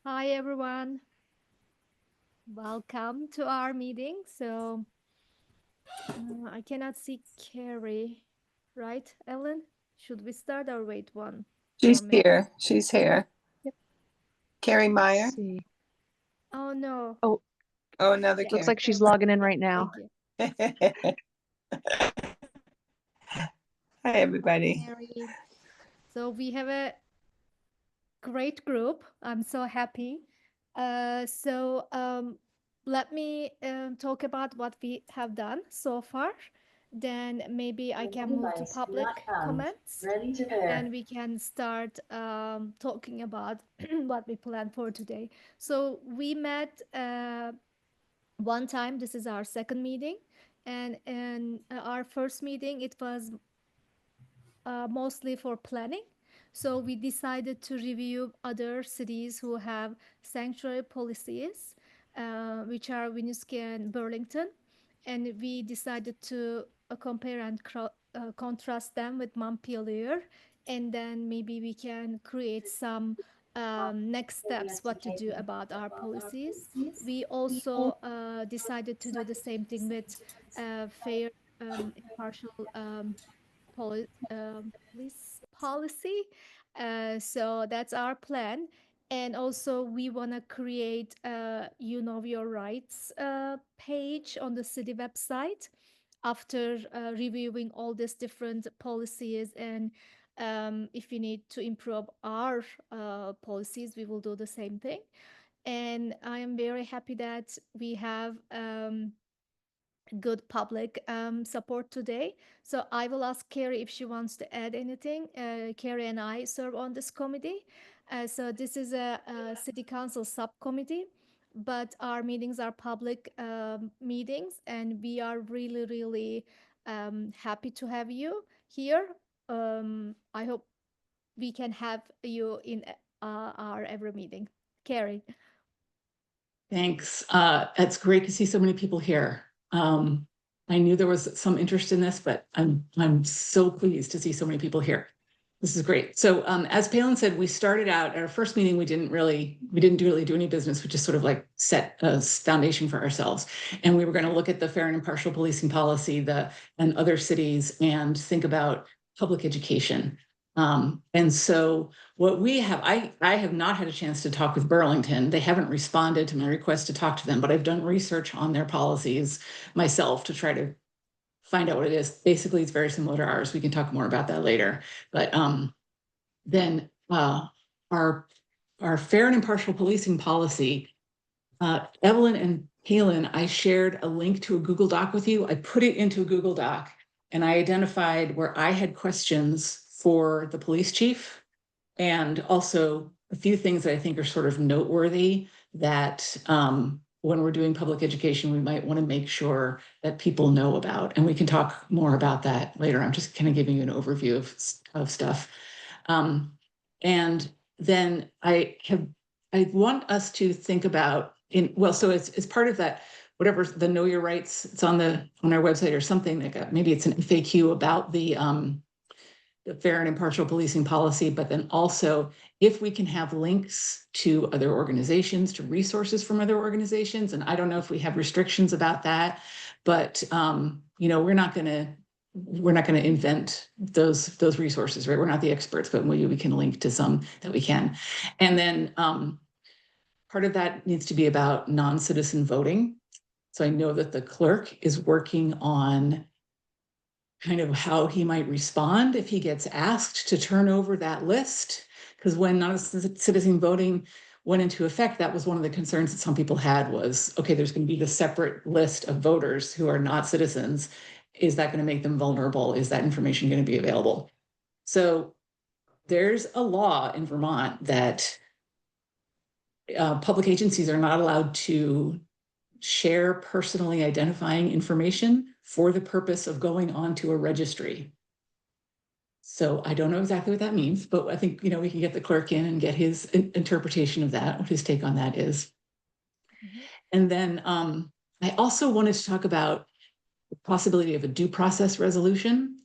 Hi, everyone. Welcome to our meeting. So I cannot see Carrie, right, Ellen? Should we start or wait one She's more minute? here. She's here. Yep. Carrie Meyer. Let's see. Oh, no. Oh, Oh, another Yeah. looks Carrie. like she's logging in right now. Thank you. Hi, everybody. Carrie. So we have a great group. I'm so happy. Let me talk about what we have done so far. Then maybe I can move to public comments. Ready to pair. And we can start talking about what we plan for today. So we met one time. This is our second meeting. And in our first meeting, it was mostly for planning. So we decided to review other cities who have sanctuary policies, which are Winooski and Burlington. And we decided to compare and contrast them with Montpelier. And then maybe we can create some next steps, what to do about our policies. We also decided to do the same thing with fair, impartial police policy. So that's our plan. And also, we want to create a You Know Your Rights page on the city website after reviewing all these different policies. And if we need to improve our policies, we will do the same thing. And I am very happy that we have good public support today. So I will ask Carrie if she wants to add anything. Carrie and I serve on this committee. So this is a city council subcommittee, but our meetings are public meetings, and we are really, really happy to have you here. I hope we can have you in our every meeting. Carrie. Thanks. It's great to see so many people here. I knew there was some interest in this, but I'm so pleased to see so many people here. This is great. So as Palin said, we started out at our first meeting. We didn't really do any business. We just sort of like set a foundation for ourselves, and we were going to look at the fair and impartial policing policy, and other cities, and think about public education. And so what we have, I have not had a chance to talk with Burlington. They haven't responded to my request to talk to them, but I've done research on their policies myself to try to find out what it is. Basically, it's very similar to ours. We can talk more about that later. But then our fair and impartial policing policy, Evelyn and Palin, I shared a link to a Google Doc with you. I put it into a Google Doc, and I identified where I had questions for the police chief, and also a few things that I think are sort of noteworthy that when we're doing public education, we might want to make sure that people know about, and we can talk more about that later. I'm just kind of giving you an overview of stuff. And then I want us to think about so it's part of that, whatever the Know Your Rights, it's on our website or something, like maybe it's an FAQ about the fair and impartial policing policy, but then also if we can have links to other organizations, to resources from other organizations. And I don't know if we have restrictions about that, but we're not going to invent those resources, right? We're not the experts, but we can link to some that we can. And then part of that needs to be about non-citizen voting. So I know that the clerk is working on kind of how he might respond if he gets asked to turn over that list. Because when non-citizen voting, went into effect, that was one of the concerns that some people had was, okay, there's going to be the separate list of voters who are not citizens. Is that going to make them vulnerable? Is that information going to be available? So there's a law in Vermont that public agencies are not allowed to share personally identifying information for the purpose of going onto a registry. So I don't know exactly what that means, but I think, we can get the clerk in and get his interpretation of that, what his take on that is. Mm-hmm. And then I also wanted to talk about the possibility of a due process resolution.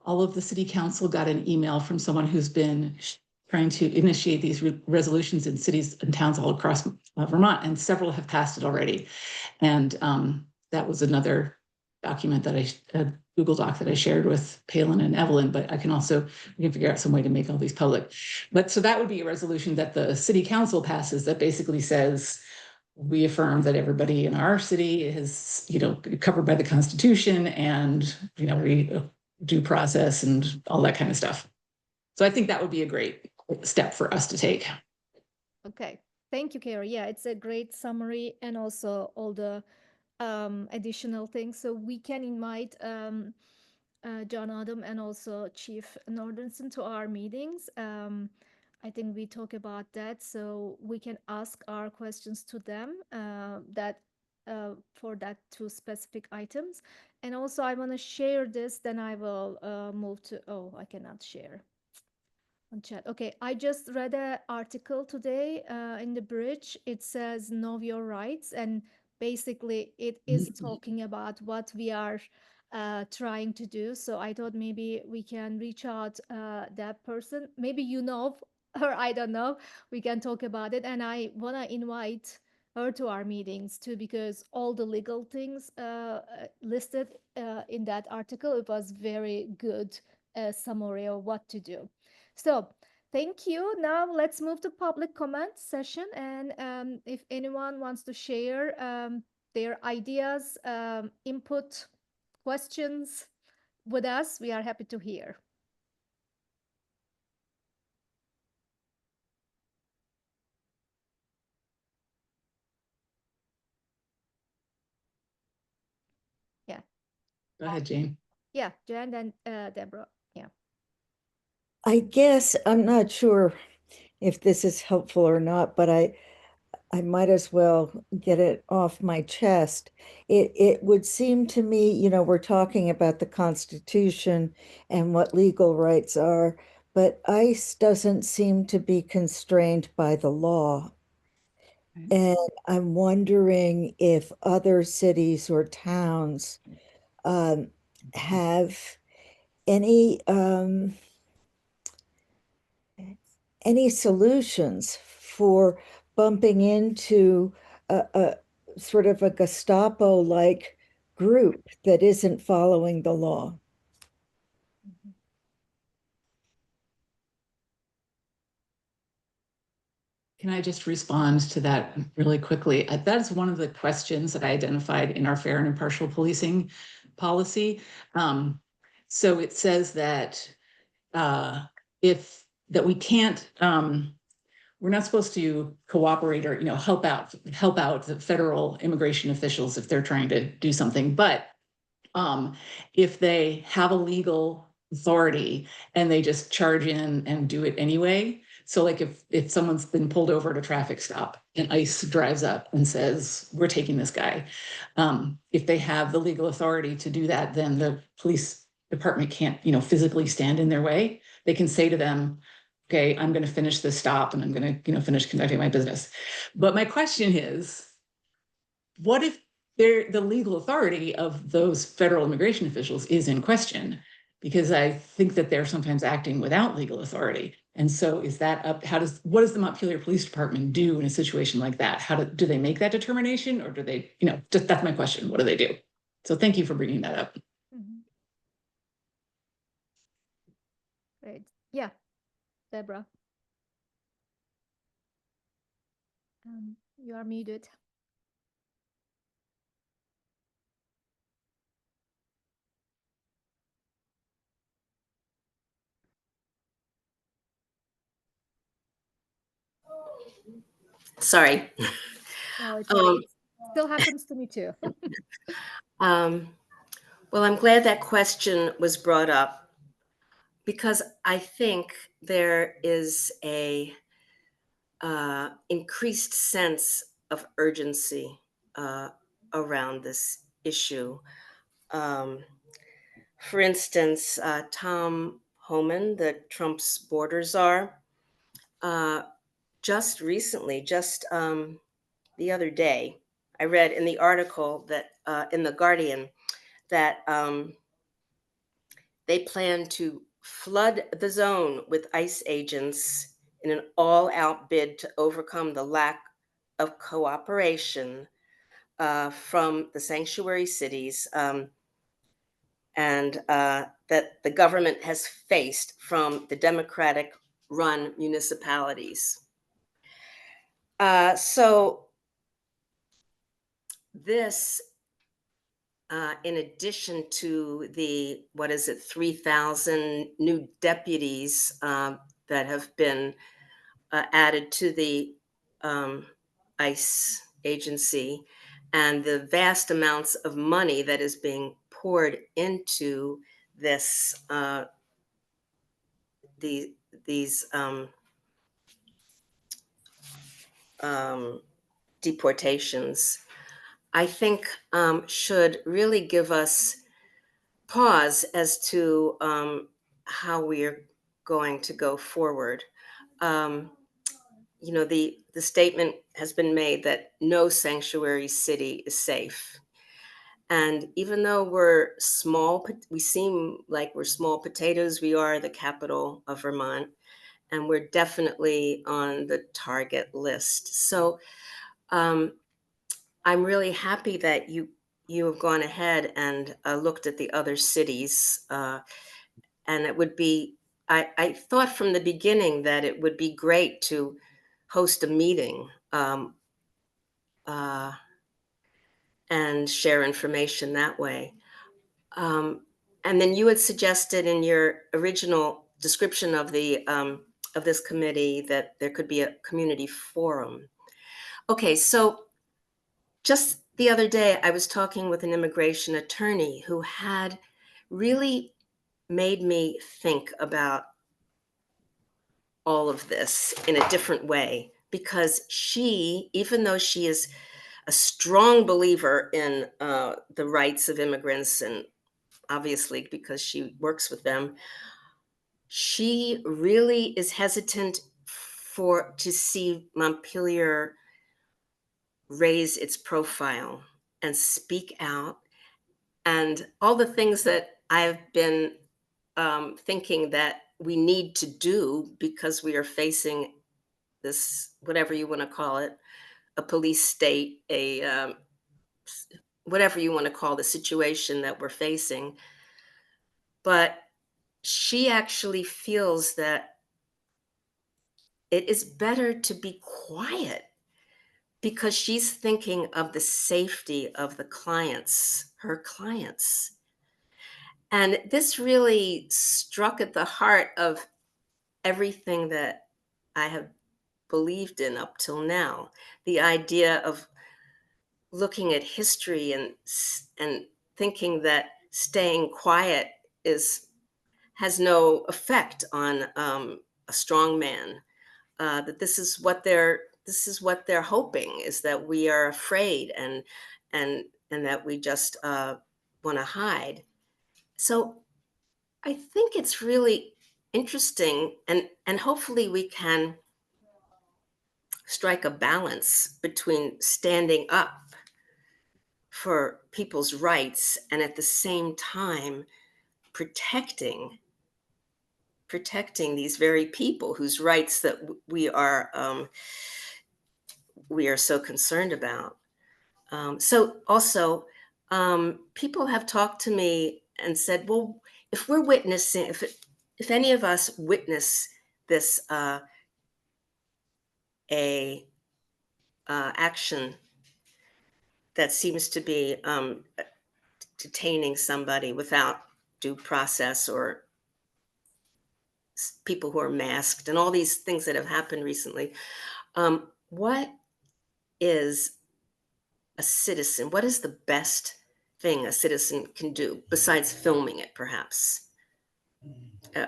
All of the city council got an email from someone who's been trying to initiate these resolutions in cities and towns all across Vermont, and several have passed it already. And that was another document that a Google Doc that I shared with Palin and Evelyn, but we can figure out some way to make all these public. But so that would be a resolution that the city council passes that basically says, we affirm that everybody in our city is, covered by the Constitution, and, we due process and all that kind of stuff. So I think that would be a great step for us to take. Okay. Thank you, Carrie. Yeah, it's a great summary, and also all the additional things. So we can invite John Adam and also Chief Nordenson to our meetings. I think we talk about that, so we can ask our questions to them for that two specific items. And also, I want to share this. Then I will move to. Oh, I cannot share on chat. Okay, I just read an article today in the Bridge. It says "Know Your Rights," and basically it is talking about what we are trying to do. So I thought maybe we can reach out that person. Maybe or I don't know. We can talk about it, and I wanna invite her to our meetings too, because all the legal things listed in that article, it was very good summary of what to do. So thank you. Now let's move to public comment session. And if anyone wants to share their ideas, input, questions with us, we are happy to hear. Yeah. Go ahead, Jane. Yeah, Jen and Deborah. Yeah. I guess I'm not sure if this is helpful or not, but I might as well get it off my chest. It would seem to me, we're talking about the Constitution and what legal rights are, but ICE doesn't seem to be constrained by the law. And I'm wondering if other cities or towns have any solutions for bumping into a sort of a Gestapo-like group that isn't following the law. Can I just respond to that really quickly? That's one of the questions that I identified in our fair and impartial policing policy. So it says that we can't, we're not supposed to cooperate or help out the federal immigration officials if they're trying to do something, but if they have a legal authority and they just charge in and do it anyway. So like if someone's been pulled over at a traffic stop and ICE drives up and says, we're taking this guy, if they have the legal authority to do that, then the police department can't physically stand in their way. They can say to them, okay, I'm going to finish this stop and I'm going to finish conducting my business. But my question is, what if the legal authority of those federal immigration officials is in question? Because I think that they're sometimes acting without legal authority. And so is that up? What does the Montpelier Police Department do in a situation like that? Do they make that determination, or do they, that's my question. What do they do? So thank you for bringing that up. Mm-hmm. Great. Yeah, Deborah. You are muted. Sorry. No, it's okay. It still happens to me too. Well, I'm glad that question was brought up because I think there is a increased sense of urgency around this issue. For instance, Tom Homan, the Trump's border czar, just recently, the other day, I read in the article that in the Guardian that they plan to flood the zone with ICE agents in an all-out bid to overcome the lack of cooperation from the sanctuary cities and that the government has faced from the Democratic-run municipalities. So this, in addition to the, 3,000 new deputies that have been added to the ICE agency, and the vast amounts of money that is being poured into this, these deportations, I think should really give us pause as to how we are going to go forward. You know, the statement has been made that no sanctuary city is safe. And even though we're small, we seem like we're small potatoes, we are the capital of Vermont, and we're definitely on the target list. So I'm really happy that you have gone ahead and looked at the other cities. And it would be, I thought from the beginning that it would be great to host a meeting and share information that way. And then you had suggested in your original description of the of this committee that there could be a community forum. Okay, so just the other day, I was talking with an immigration attorney who had really made me think about all of this in a different way, because she, even though she is a strong believer in the rights of immigrants, and obviously because she works with them, she really is hesitant to see Montpelier raise its profile and speak out, and all the things that I've been thinking that we need to do because we are facing this, whatever you want to call it, a police state, whatever you want to call the situation that we're facing. But she actually feels that it is better to be quiet because she's thinking of the safety of the clients, her clients. And this really struck at the heart of everything that I have believed in up till now. The idea of looking at history and thinking that staying quiet has no effect on a strong man. That this is what they're hoping, is that we are afraid and that we just want to hide. So I think it's really interesting, and hopefully we can strike a balance between standing up for people's rights and at the same time protecting these very people whose rights that we are so concerned about. So also, people have talked to me and said, well, if we're witnessing, if any of us witness this action that seems to be detaining somebody without due process, or people who are masked and all these things that have happened recently, what is a citizen? What is the best thing a citizen can do besides filming it, perhaps?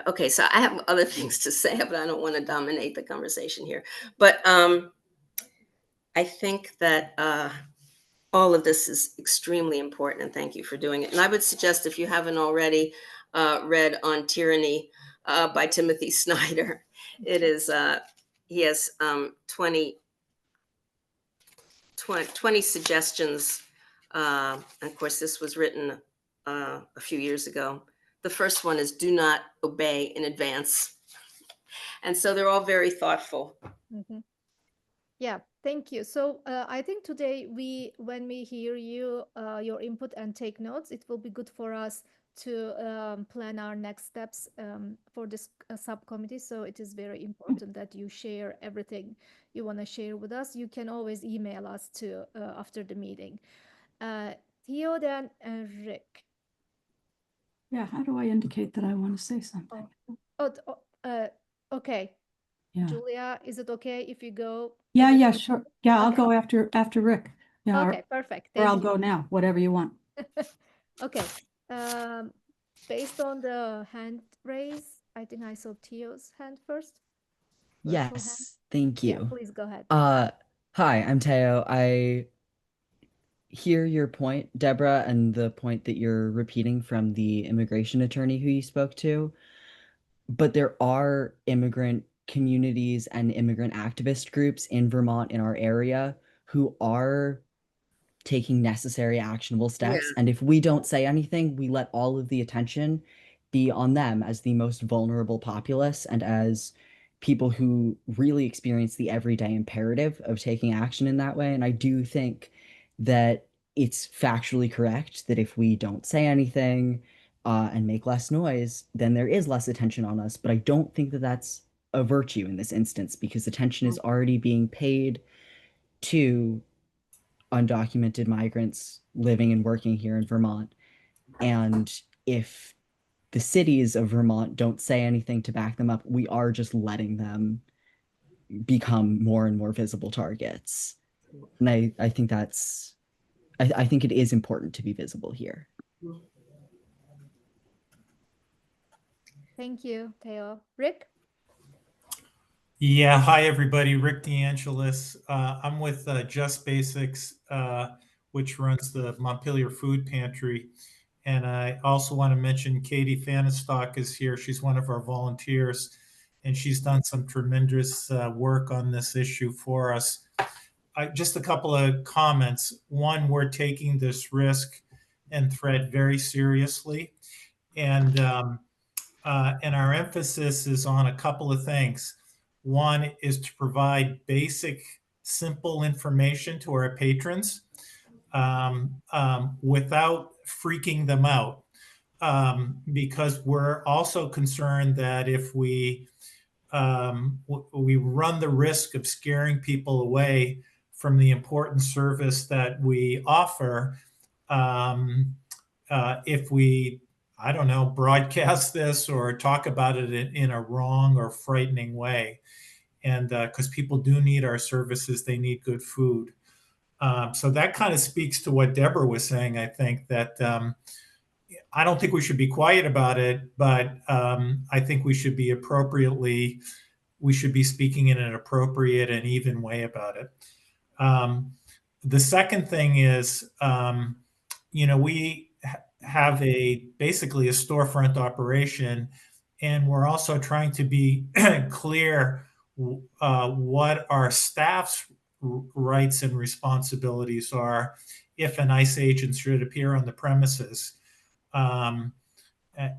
Okay, so I have other things to say, but I don't want to dominate the conversation here. But I think that all of this is extremely important, and thank you for doing it. And I would suggest, if you haven't already read On Tyranny by Timothy Snyder, it is, he has 20 suggestions. And of course, this was written a few years ago. The first one is do not obey in advance. And so they're all very thoughtful. Mhm. Yeah, thank you. So I think today when we hear your input and take notes, it will be good for us to plan our next steps for this subcommittee. So it is very important that you share everything you want to share with us. You can always email us to after the meeting. Theo, then Rick. Yeah, how do I indicate that I want to say something? Okay. Yeah. Julia, is it okay if you go? Yeah, again? yeah, sure. Yeah, I'll Okay. go after Rick. Yeah, Okay, perfect. or I'll Thank you. go now, whatever you want. Okay. Based on the hand raise, I think I saw Theo's hand first. Virtual hand. Yes, thank Yeah, you. please go ahead. Hi, I'm Teo. I hear your point, Deborah, and the point that you're repeating from the immigration attorney who you spoke to. But there are immigrant communities and immigrant activist groups in Vermont in our area who are taking necessary actionable steps. Yeah. And if we don't say anything, we let all of the attention be on them as the most vulnerable populace and as people who really experience the everyday imperative of taking action in that way. And I do think that it's factually correct that if we don't say anything and make less noise, then there is less attention on us. But I don't think that that's a virtue in this instance because attention is already being paid to undocumented migrants living and working here in Vermont. And if the cities of Vermont don't say anything to back them up, we are just letting them become more and more visible targets. And I think that's, I think it is important to be visible here. Thank you, Theo. Rick? Yeah, hi everybody. Rick DeAngelis. I'm with Just Basics, which runs the Montpelier Food Pantry. And I also want to mention Katie Fanistock is here. She's one of our volunteers, and she's done some tremendous work on this issue for us. Just a couple of comments. One, we're taking this risk and threat very seriously. And our emphasis is on a couple of things. One is to provide basic, simple information to our patrons without freaking them out. Because we're also concerned that if we run the risk of scaring people away from the important service that we offer, if we, I don't know, broadcast this or talk about it in a wrong or frightening way. And because people do need our services, they need good food. So that kind of speaks to what Deborah was saying. I think that I don't think we should be quiet about it, but I think we should be speaking in an appropriate and even way about it. The second thing is, we have basically a storefront operation, and we're also trying to be clear what our staff's rights and responsibilities are if an ICE agent should appear on the premises. And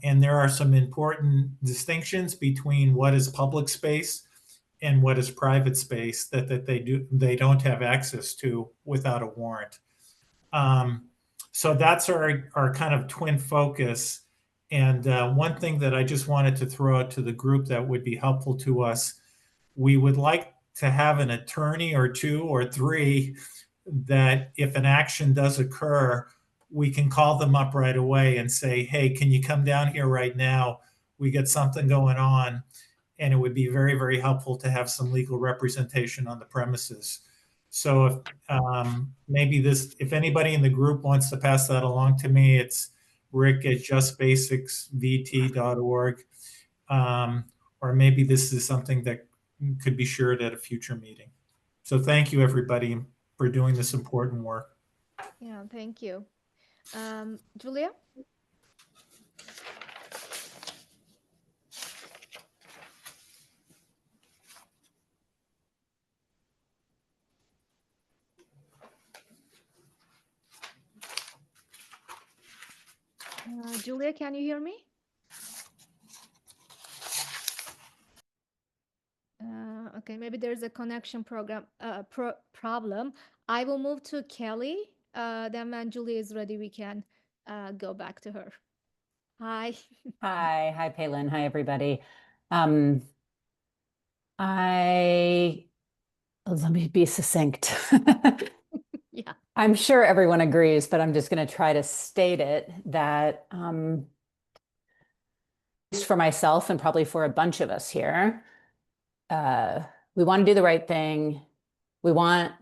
there are some important distinctions between what is public space and what is private space that they don't have access to without a warrant. So that's our kind of twin focus. And one thing that I just wanted to throw out to the group that would be helpful to us, we would like to have an attorney or two or three that if an action does occur, we can call them up right away and say, hey, can you come down here right now? We got something going on. And it would be very, very helpful to have some legal representation on the premises. So if maybe if anybody in the group wants to pass that along to me, it's rick@justbasicsvt.org. Or maybe this is something that could be shared at a future meeting. So thank you, everybody, for doing this important work. Yeah, thank you. Julia? Julia, can you hear me? Okay, maybe there's a connection problem. I will move to Kelly. Then when Julia is ready, we can go back to her. Hi. Hi, Palin. Hi, everybody. Let me be succinct. Yeah. I'm sure everyone agrees, but I'm just going to try to state it that, for myself and probably for a bunch of us here, we want to do the right thing. We want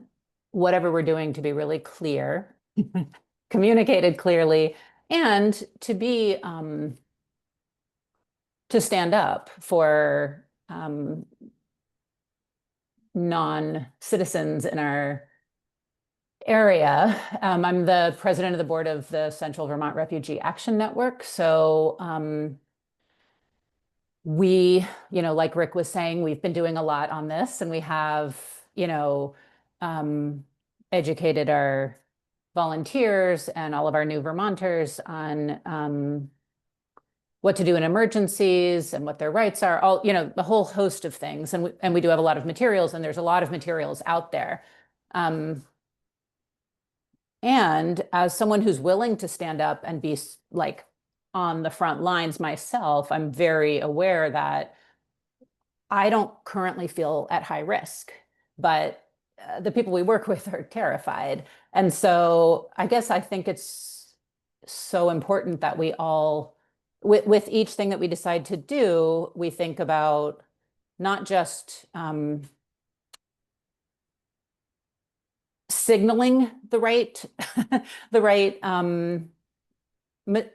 whatever we're doing to be really clear, communicated clearly, and to be to stand up for non-citizens in our area. I'm the president of the board of the Central Vermont Refugee Action Network. So we, like Rick was saying, we've been doing a lot on this, and we have, educated our volunteers and all of our new Vermonters on what to do in emergencies and what their rights are, all, the whole host of things. And we do have a lot of materials, and there's a lot of materials out there. And as someone who's willing to stand up and be like on the front lines myself, I'm very aware that I don't currently feel at high risk, but the people we work with are terrified. And so I guess I think it's so important that we all, with each thing that we decide to do, we think about not just signaling the right the right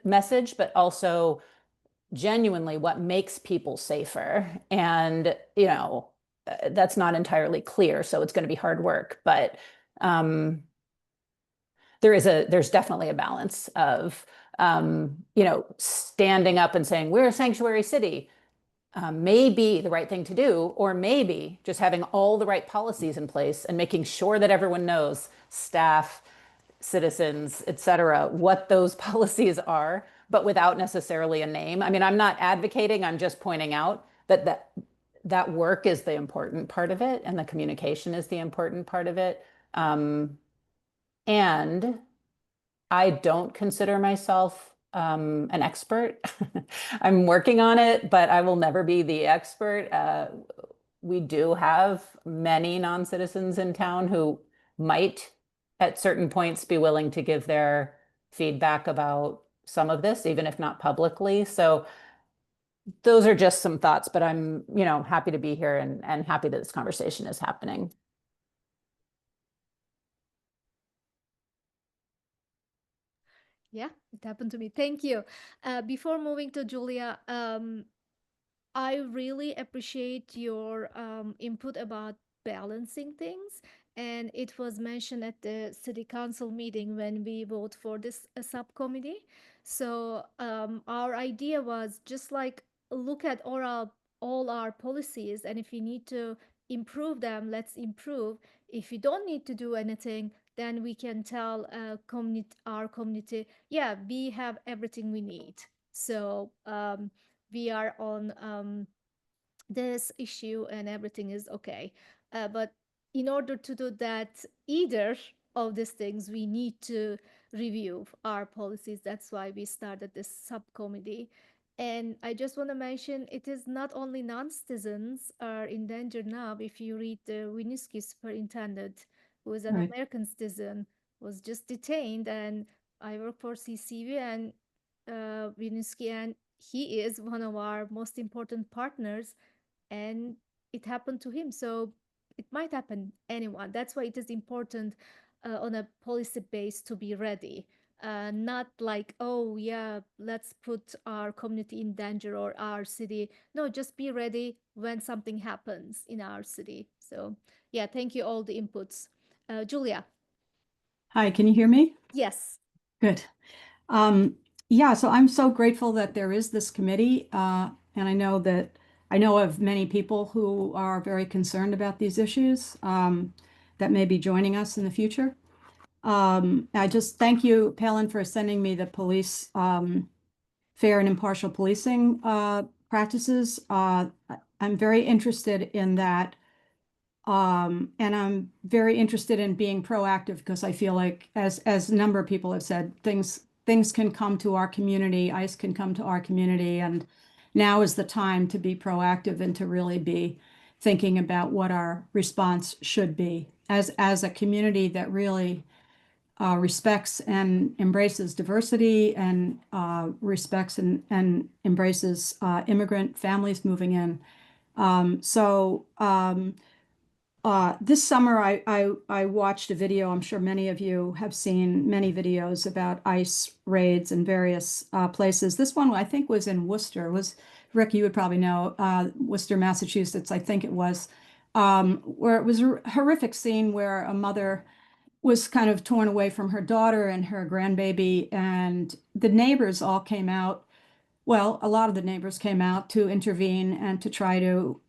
message, but also genuinely what makes people safer. And that's not entirely clear, so it's going to be hard work, but there's definitely a balance of standing up and saying we're a sanctuary city may be the right thing to do, or maybe just having all the right policies in place and making sure that everyone knows, staff, citizens, et cetera, what those policies are, but without necessarily a name. I mean, I'm not advocating, I'm just pointing out that work is the important part of it, and the communication is the important part of it. And I don't consider myself an expert. I'm working on it, but I will never be the expert. We do have many non-citizens in town who might at certain points be willing to give their feedback about some of this, even if not publicly. So those are just some thoughts, but I'm, happy to be here and happy that this conversation is happening. Yeah, it happened to me. Thank you. Before moving to Julia, I really appreciate your input about balancing things. And it was mentioned at the city council meeting when we vote for this subcommittee. So our idea was just like look at all our policies, and if we need to improve them, let's improve. If we don't need to do anything, then we can tell our community, yeah, we have everything we need. So we are on this issue and everything is okay. But in order to do that, either of these things, we need to review our policies. That's why we started this subcommittee. And I just want to mention it is not only non-citizens are in danger now. If you read the Winooski superintendent, who is an Right. American citizen, was just detained, and I work for CCV and Winooski, and he is one of our most important partners, and it happened to him. So it might happen anyone. That's why it is important on a policy base to be ready. Not like, oh yeah, let's put our community in danger or our city. No, just be ready when something happens in our city. So yeah, thank you all the inputs. Julia. Hi, can you hear me? Yes. Good. Yeah, so I'm so grateful that there is this committee, and I know of many people who are very concerned about these issues that may be joining us in the future. I just thank you, Palin, for sending me the police fair and impartial policing practices. I'm very interested in that. And I'm very interested in being proactive because I feel like, as a number of people have said, things can come to our community, ICE can come to our community, and now is the time to be proactive and to really be thinking about what our response should be as a community that really respects and embraces diversity and respects and embraces immigrant families moving in. This summer, I watched a video. I'm sure many of you have seen many videos about ICE raids in various places. This one, I think, was in Worcester. Rick, you would probably know, Worcester, Massachusetts, I think it was, where it was a horrific scene where a mother was kind of torn away from her daughter and her grandbaby, and the neighbors all came out. Well, a lot of the neighbors came out to intervene and to try to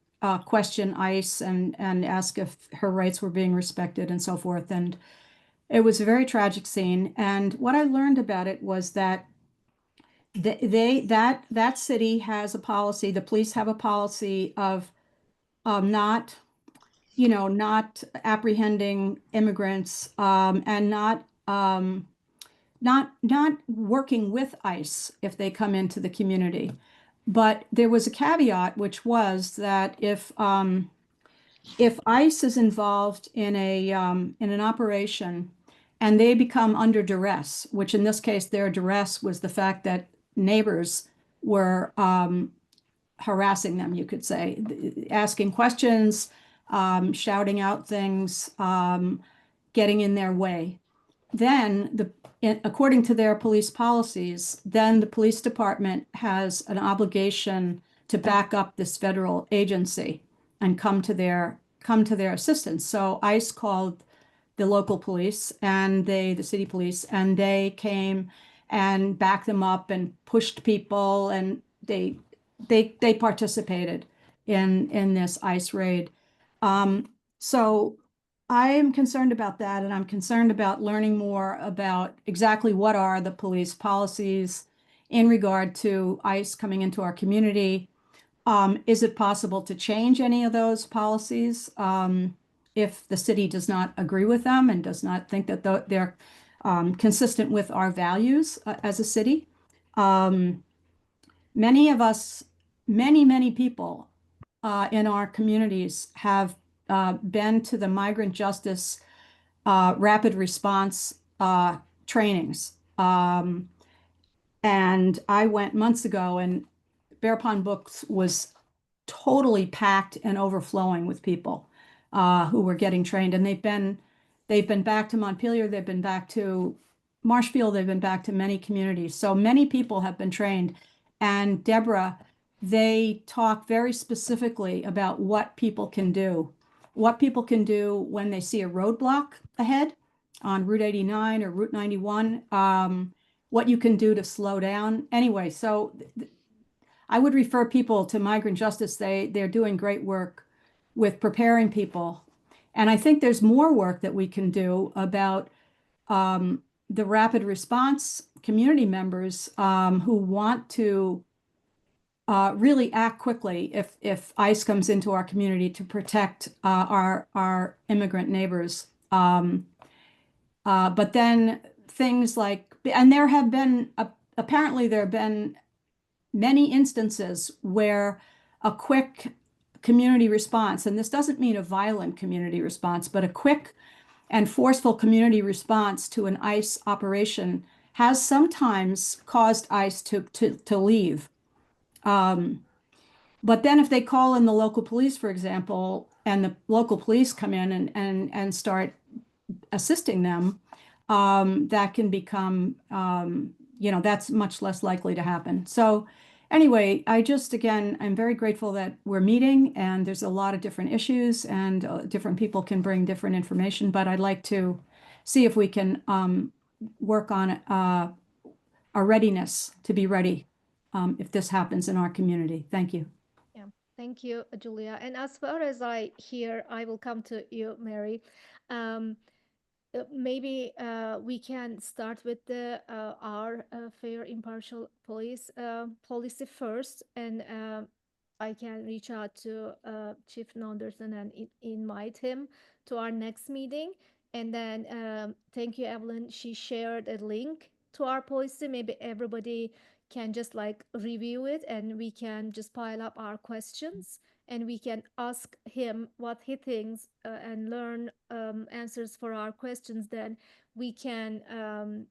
question ICE and ask if her rights were being respected and so forth. And it was a very tragic scene. And what I learned about it was that that city has a policy. The police have a policy of not apprehending immigrants and not working with ICE if they come into the community. But there was a caveat, which was that if ICE is involved in an operation and they become under duress, which in this case their duress was the fact that neighbors were harassing them, you could say, asking questions, shouting out things, getting in their way. Then, according to their police policies, then the police department has an obligation to back up this federal agency and come to their assistance. So ICE called the local police and the city police, and they came and backed them up and pushed people, and they participated in this ICE raid. So I am concerned about that, and I'm concerned about learning more about exactly what are the police policies in regard to ICE coming into our community. Is it possible to change any of those policies if the city does not agree with them and does not think that they're consistent with our values as a city? Many of us, many people in our communities have been to the migrant justice rapid response trainings. And I went months ago, and Bear Pond Books was totally packed and overflowing with people who were getting trained. And they've been back to Montpelier, they've been back to Marshfield, they've been back to many communities. So many people have been trained. And Deborah, they talk very specifically about what people can do when they see a roadblock ahead on Route 89 or Route 91, what you can do to slow down. Anyway, so I would refer people to Migrant Justice. They're doing great work with preparing people. And I think there's more work that we can do about the rapid response community members who want to really act quickly if ICE comes into our community to protect our immigrant neighbors. But then things like, and there have been, apparently there have been many instances where a quick community response, and this doesn't mean a violent community response, but a quick and forceful community response to an ICE operation has sometimes caused ICE to leave. But then if they call in the local police, for example, and the local police come in and start assisting them, that can become, that's much less likely to happen. So anyway, again, I'm very grateful that we're meeting, and there's a lot of different issues, and different people can bring different information, but I'd like to see if we can work on our readiness to be ready if this happens in our community. Thank you. Yeah, thank you, Julia. And as far as I hear, I will come to you, Mary. Maybe we can start with our fair, impartial policy first, and I can reach out to Chief Nonderson and invite him to our next meeting. And then thank you, Evelyn. She shared a link to our policy. Maybe everybody can just like review it, and we can just pile up our questions, and we can ask him what he thinks and learn answers for our questions. Then we can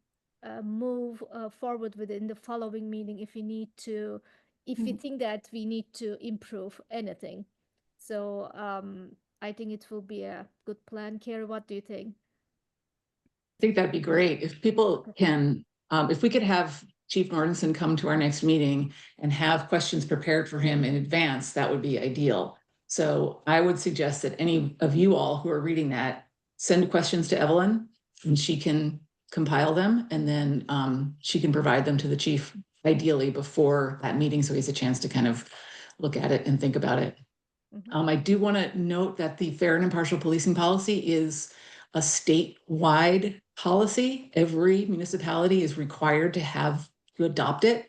move forward within the following meeting if we need to, if we think that we need to improve anything. So I think it will be a good plan. Carrie, what do you think? I think that'd be great if people can, if we could have Chief Nordenson come to our next meeting and have questions prepared for him in advance, that would be ideal. So I would suggest that any of you all who are reading that, send questions to Evelyn, and she can compile them, and then she can provide them to the chief, ideally before that meeting, so he has a chance to kind of look at it and think about it. I do want to note that the fair and impartial policing policy is a statewide policy. Every municipality is required to adopt it.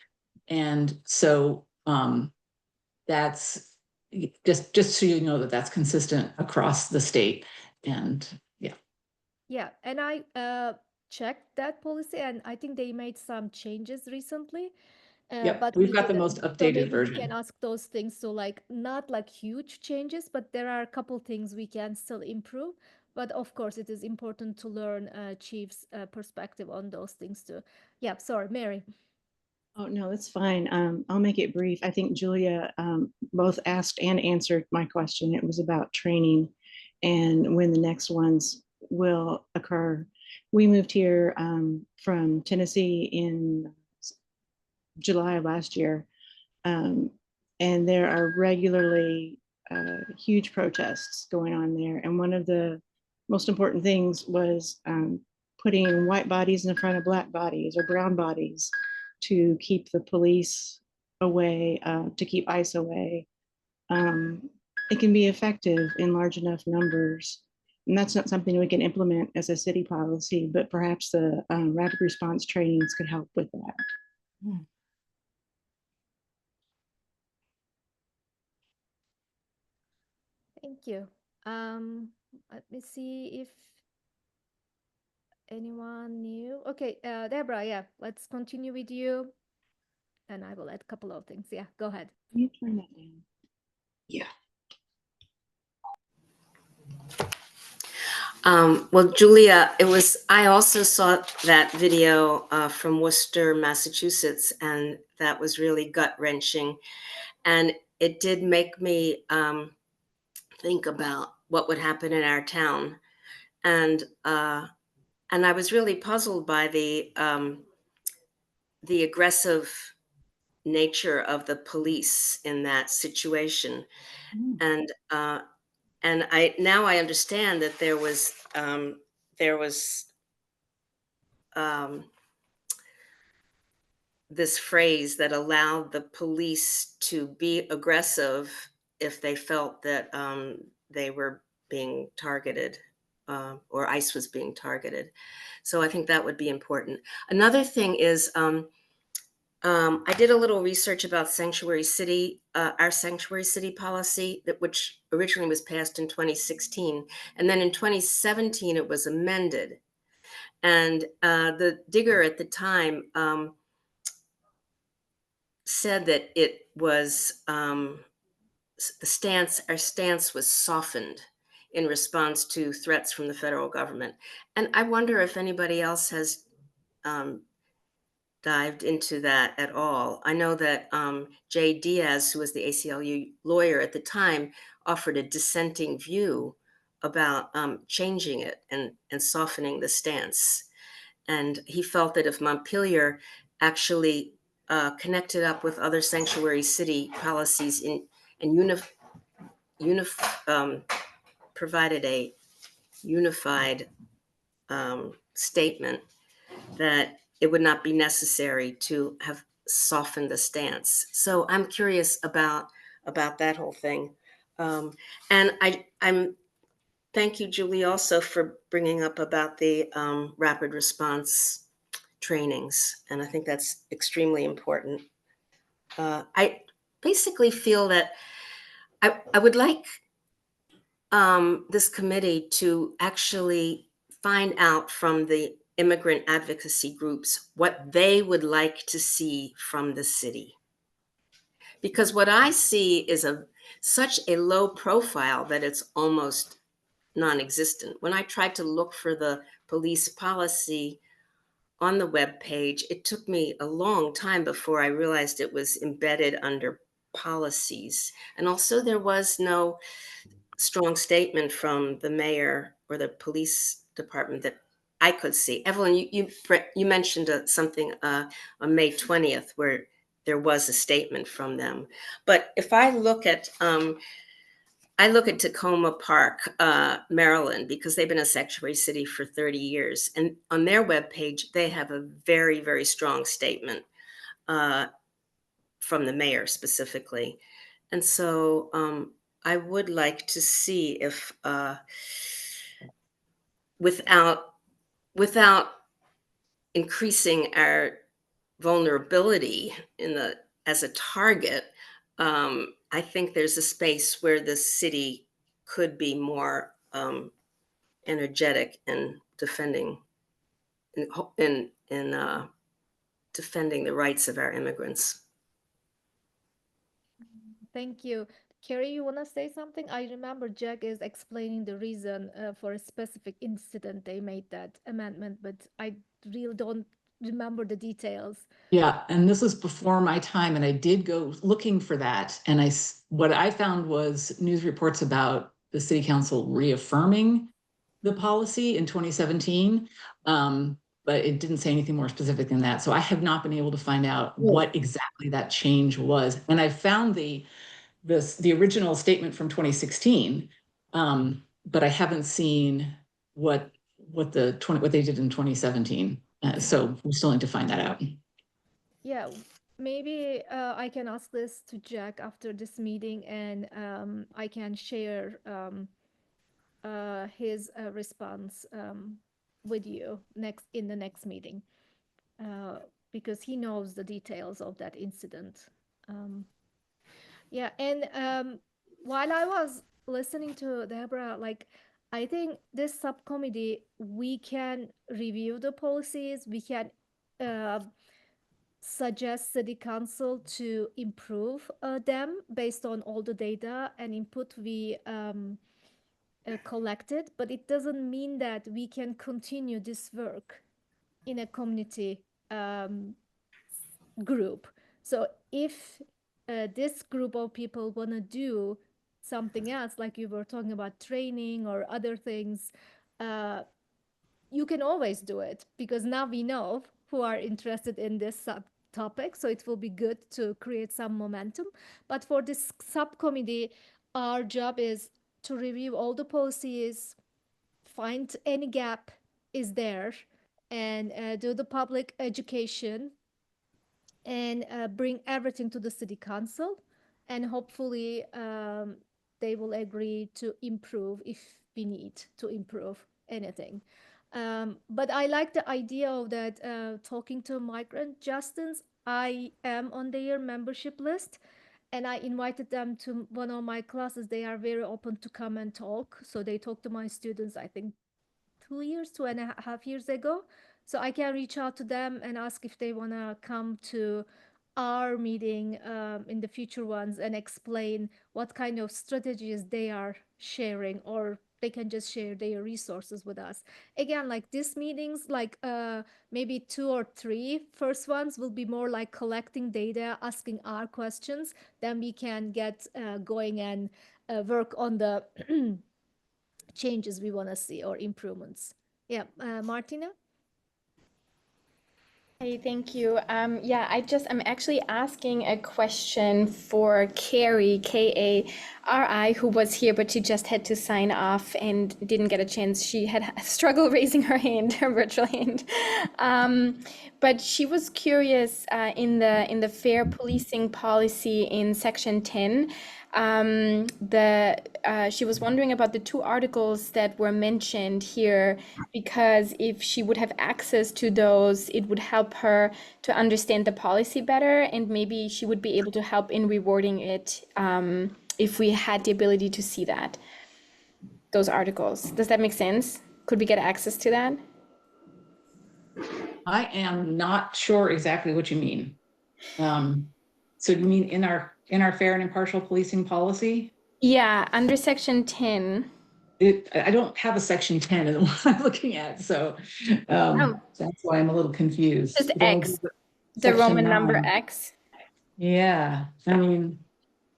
And so that's just so you know that that's consistent across the state. And yeah. Yeah, and I checked that policy, and I think they made some changes recently. Yep, But we've we got the didn't. most So updated maybe we version. can ask those things. So like not like huge changes, but there are a couple things we can still improve. But of course, it is important to learn Chief's perspective on those things too. Yeah, sorry, Mary. Oh, no, that's fine. I'll make it brief. I think Julia both asked and answered my question. It was about training and when the next ones will occur. We moved here from Tennessee in July of last year, and there are regularly huge protests going on there. And one of the most important things was putting white bodies in front of black bodies or brown bodies to keep the police away, to keep ICE away. It can be effective in large enough numbers. And that's not something we can implement as a city policy, but perhaps the rapid response trainings could help with that. Thank you. Let me see if anyone new. Okay, Deborah, yeah, let's continue with you. And I will add a couple of things. Yeah, go ahead. Can you turn that down? Yeah. Well, Julia, I also saw that video from Worcester, Massachusetts, and that was really gut-wrenching. And it did make me think about what would happen in our town. And I was really puzzled by the aggressive nature of the police in that situation. And I now I understand that there was this phrase that allowed the police to be aggressive if they felt that they were being targeted or ICE was being targeted. So I think that would be important. Another thing is I did a little research about sanctuary city, our sanctuary city policy, which originally was passed in 2016. And then in 2017, it was amended. And the digger at the time said that it was our stance was softened in response to threats from the federal government. And I wonder if anybody else has dived into that at all. I know that Jay Diaz, who was the ACLU lawyer at the time, offered a dissenting view about changing it and softening the stance. And he felt that if Montpelier actually connected up with other sanctuary city policies and provided a unified statement, that it would not be necessary to have softened the stance. So I'm curious about that whole thing. And I'm thank you, Julie, also for bringing up about the rapid response trainings. And I think that's extremely important. I basically feel that I would like this committee to actually find out from the immigrant advocacy groups what they would like to see from the city. Because what I see is such a low profile that it's almost non-existent. When I tried to look for the police policy on the web page, it took me a long time before I realized it was embedded under policies. And also there was no strong statement from the mayor or the police department that I could see. Evelyn, you mentioned something on May 20th where there was a statement from them. But if I look at Tacoma Park, Maryland, because they've been a sanctuary city for 30 years. And on their webpage, they have a very, very strong statement from the mayor specifically. And so I would like to see if without increasing our vulnerability as a target, I think there's a space where the city could be more energetic in defending defending the rights of our immigrants. Thank you. Carrie, you want to say something? I remember Jack is explaining the reason for a specific incident they made that amendment, but I really don't remember the details. Yeah, and this was before my time, and I did go looking for that. And what I found was news reports about the city council reaffirming the policy in 2017, but it didn't say anything more specific than that. So I have not been able to find out what exactly that change was. And I found the original statement from 2016, but I haven't seen what they did in 2017. So we still need to find that out. Yeah, maybe I can ask this to Jack after this meeting, and I can share his response with you in the next meeting, because he knows the details of that incident. Yeah, and while I was listening to Deborah, like, I think this subcommittee, we can review the policies, we can uh, suggest city council to improve them based on all the data and input we collected, but it doesn't mean that we can continue this work in a community group. So if this group of people want to do something else, like you were talking about training or other things, you can always do it, because now we know who are interested in this topic. So it will be good to create some momentum. But for this subcommittee, our job is to review all the policies, find any gap is there, and do the public education, and bring everything to the city council. And hopefully they will agree to improve if we need to improve anything. But I like the idea of that, talking to migrant justice. I am on their membership list, and I invited them to one of my classes. They are very open to come and talk. So they talk to my students, I think 2.5 years ago. So I can reach out to them and ask if they want to come to our meeting in the future ones and explain what kind of strategies they are sharing or they can just share their resources with us. Again, like these meetings, like maybe 2 or 3 first ones will be more like collecting data, asking our questions. Then we can get going and work on the changes we want to see or improvements. Yeah, Martina? Hey, thank you. Yeah, I'm actually asking a question for Carrie, Kari, who was here, but she just had to sign off and didn't get a chance. She had a struggle raising her hand, her virtual hand. But she was curious in the fair policing policy in section 10. She was wondering about the 2 articles that were mentioned here, because if she would have access to those, it would help her to understand the policy better, and maybe she would be able to help in rewarding it if we had the ability to see those articles. Does that make sense? Could we get access to that? I am not sure exactly what you mean. So you mean in our fair and impartial policing policy? Yeah, under section 10. I don't have a section 10 in the one I'm looking at, so that's why I'm a little confused. Just It only X, gives it the section Roman number 9. X. Yeah, I mean,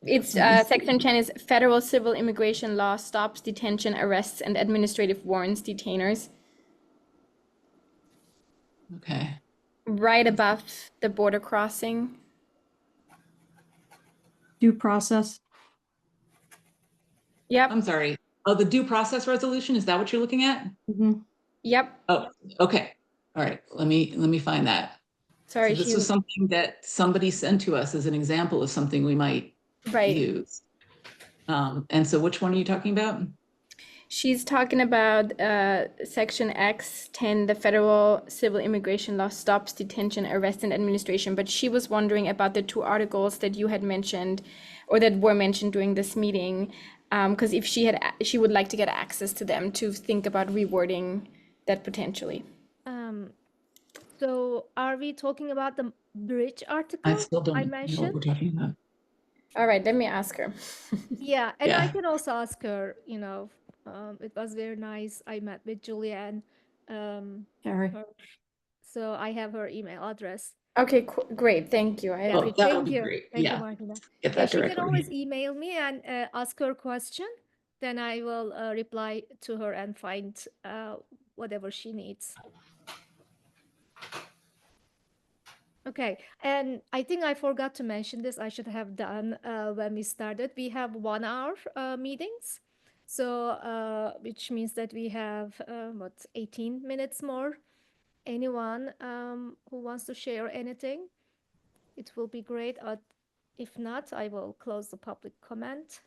It's section 10 is federal civil immigration law stops detention, arrests, and administrative warrants detainers. okay. Right above the border crossing. Due process. Yep. I'm sorry. Oh, the due process resolution, is that what you're looking at? Mhm. Yep. Oh, okay. All right. Let me find that. Sorry, So this was something that somebody sent to us as an example of something we might use. And so which one are you talking about? She's talking about section X10, the federal civil immigration law stops detention, arrest, and administration. But she was wondering about the 2 articles that you had mentioned, or that were mentioned during this meeting, because if she would like to get access to them to think about rewarding that potentially. So are we talking about the bridge article I still don't know what mentioned? we're talking about. All right, let me ask her. Yeah, and I Yeah. can also ask her, it was very nice. I met with Julianne. Carrie. So I have her email address. Okay, great. Thank you. Yeah, Oh, that would thank be you. great. Thank you, Yeah. Martina. Get Yeah, that she can directly. always email me and ask her question. Then I will reply to her and find whatever she needs. Okay, and I think I forgot to mention this. I should have done when we started. We have 1 hour meetings. So, which means that we have, 18 minutes more. Anyone who wants to share anything, it will be great. If not, I will close the public comment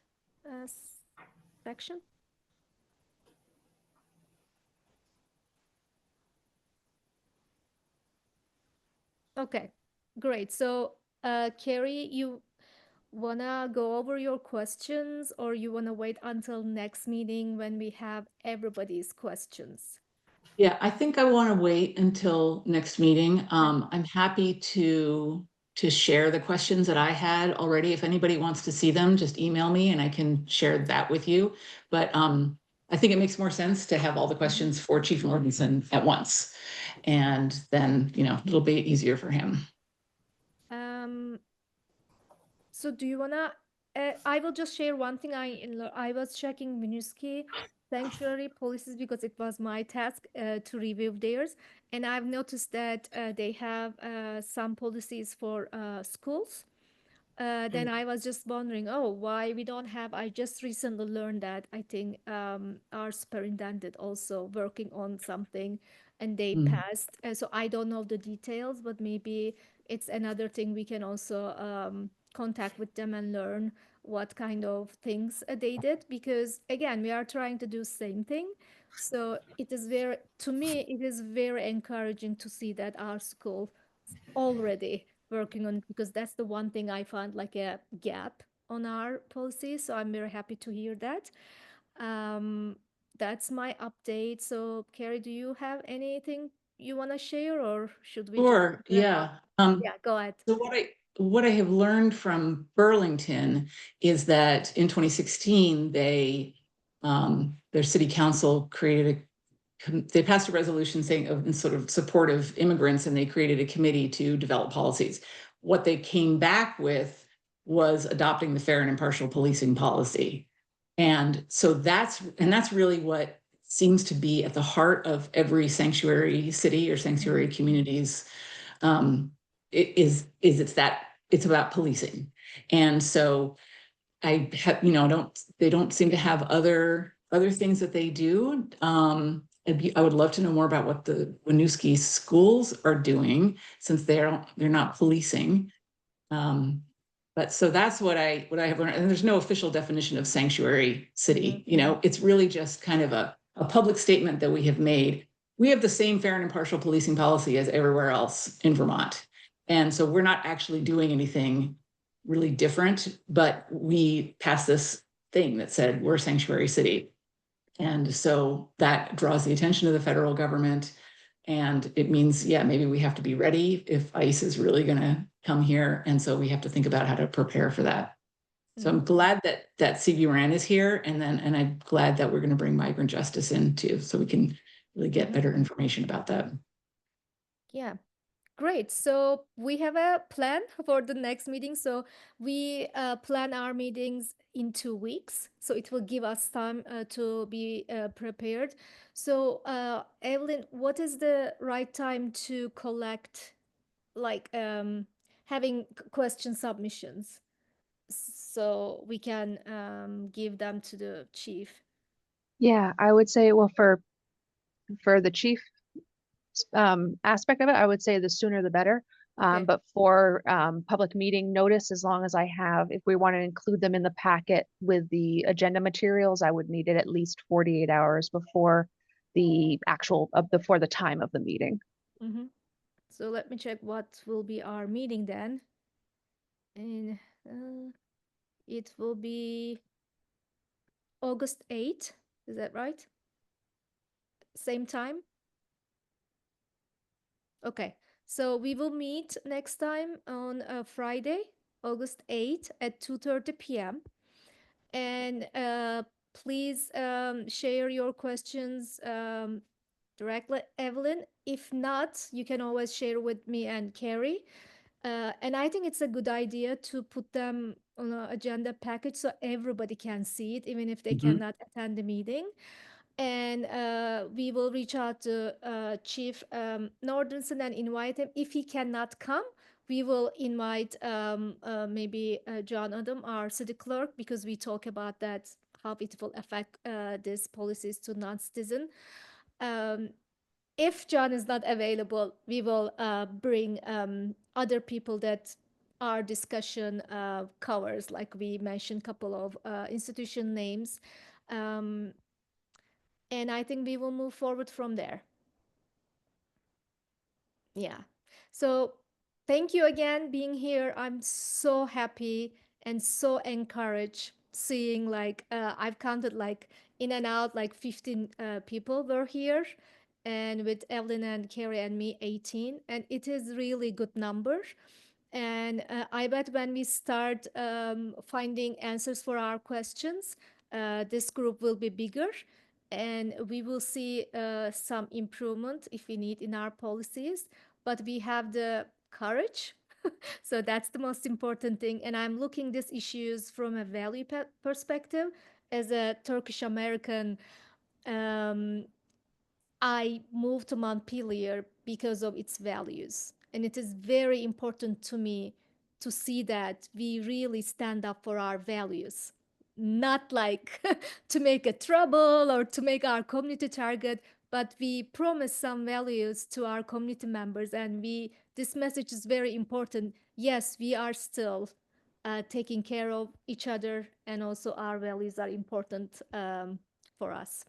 section. Okay, great. So, Carrie, you wanna go over your questions, or you wanna wait until next meeting when we have everybody's questions? Yeah, I think I want to wait until next meeting. I'm happy to share the questions that I had already. If anybody wants to see them, just email me and I can share that with you. But I think it makes more sense to have all the questions for Chief Mortensen at once. And then, it'll be easier for him. So do you wanna, I will just share one thing. I was checking MSCAHSC sanctuary policies because it was my task to review theirs. And I've noticed that they have some policies for schools. Then I was just wondering, why we don't have, I just recently learned that I think our superintendent also working on something and they passed. So I don't know the details, but maybe it's another thing we can also contact with them and learn what kind of things they did, because again, we are trying to do same thing. So it is to me, it is very encouraging to see that our school already working on it, because that's the one thing I found like a gap on our policy. So I'm very happy to hear that. That's my update. So Carrie, do you have anything you want to share, or should we just Sure, wrap yeah. up? Yeah, go ahead. So what I have learned from Burlington is that in 2016, they their city council they passed a resolution saying in sort of support of immigrants, and they created a committee to develop policies. What they came back with was adopting the fair and impartial policing policy. And so that's really what seems to be at the heart of every sanctuary city or sanctuary communities. It's about policing. And so I have, they don't seem to have other things that they do. I would love to know more about what the Winooski schools are doing, since they're not policing. But so that's what I have learned. And there's no official definition of sanctuary city. It's really just kind of a public statement that we have made. We have the same fair and impartial policing policy as everywhere else in Vermont. And so we're not actually doing anything really different, but we passed this thing that said we're a sanctuary city. And so that draws the attention of the federal government. And it means, maybe we have to be ready if ICE is really going to come here. And so we have to think about how to prepare for that. So I'm glad that CVRN is here. And I'm glad that we're going to bring migrant justice in too, so we can really get better information about that. Yeah. Great. So we have a plan for the next meeting. So we plan our meetings in 2 weeks. So it will give us time to be prepared. So Evelyn, what is the right time to collect, like having question submissions, so we can give them to the chief? Yeah, I would say, well, for the chief aspect of it, I would say the sooner the better. Okay. But for public meeting notice, as long as if we want to include them in the packet with the agenda materials, I would need it at least 48 hours before before the time of the meeting. So let me check what will be our meeting then. And it will be August 8th. Is that right? Same time? Okay. So we will meet next time on Friday, August 8th at 2:30 p.m. And please share your questions directly, Evelyn. If not, you can always share with me and Carrie. And I think it's a good idea to put them on an agenda package so everybody can see it, even if they cannot attend the meeting. And we will reach out to Chief Nordenson and invite him. If he cannot come, we will invite maybe John Adam, our city clerk, because we talk about that, how it will affect these policies to non-citizen. If John is not available, we will bring other people that our discussion covers, like we mentioned a couple of institution names. And I think we will move forward from there. Yeah. So thank you again being here. I'm so happy and so encouraged seeing I've counted in and out 15 people were here, and with Evelyn and Carrie and me 18, and it is really good number. And I bet when we start finding answers for our questions, this group will be bigger, and we will see some improvement if we need in our policies. But we have the courage. So that's the most important thing. And I'm looking these issues from a value perspective. As a Turkish American, I moved to Montpelier because of its values. And it is very important to me to see that we really stand up for our values, not to make a trouble or to make our community target, but we promise some values to our community members. And this message is very important. Yes, we are still taking care of each other, and also our values are important for us.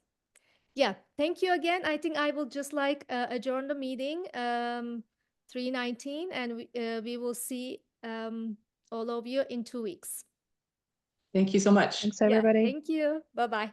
Yeah, thank you again. I think I will just adjourn the meeting 3:19, and we will see all of you in 2 weeks. Thank you so much. Thanks, everybody. Yeah, thank you. Bye-bye.